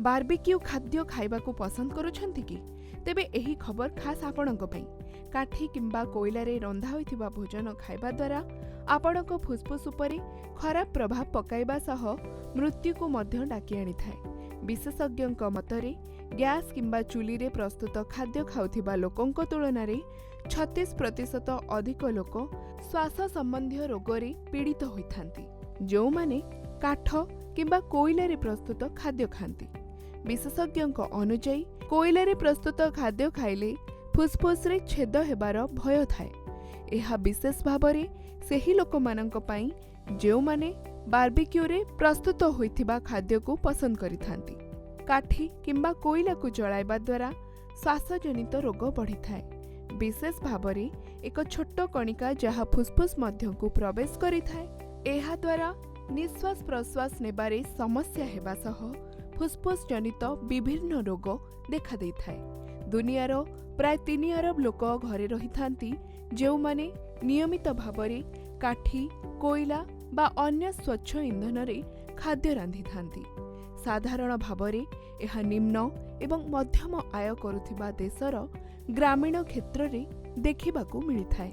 Barbecue खाद्य खाइबाकू पसंद करुछंती कि तेबे एही खबर खास आपणक पई। काठी किंबा कोइलारे रंधा होइथिबा भोजन खाइबा द्वारा आपणक फुसफुस उपरे खराब प्रभाव पकाइबा सह मृत्यु को मध्य डाकी आनिथाए। विशेषज्ञଙ୍କ मतरे गैस किंबा चुलीरे प्रस्तुत खाद्य खाउथिबा लोकଙ୍କ तुलनारे 36% अधिक लोक श्वास संबंधी रोगरे पीड़ित होइथांती जो माने काठ किंबा कोइलारे प्रस्तुत खाद्य खांती। विशेषज्ञଙ୍କ अनुଯାयी कोइलारे प्रस्तुत खाद्य खाइले फुसफुस रे छेद हेबार भय थाए। एहा विशेष भावरे सेही लोकमानଙ୍କ पई जेउ माने बारबिक्यू रे प्रस्तुत होइथिबा खाद्य को पसंद करिथांती। काठी किंबा कोइला को जळाइबा द्वारा श्वासजनित रोग बढ़ी थाए। विशेष भावरे एक छोट कणिका जहा फुसफुस मध्य को प्रवेश करि थाए। एहा द्वारा निश्वास प्रश्वास नेबारे समस्या हेबा सह फुसफुस जनित विभिन्न रोग देखा देई थाए। दुनियार प्राय 3 अरब लोक घरे रही थांती जेउ माने नियमित भावरे काठी कोइला बा अन्य स्वच्छ इंधन रे खाद्य रांधि थांती। साधारण भावरे एहा निम्न एवं मध्यम आय करुथिबा देशर ग्रामीण क्षेत्र रे देखिबाकू मिलिथाए।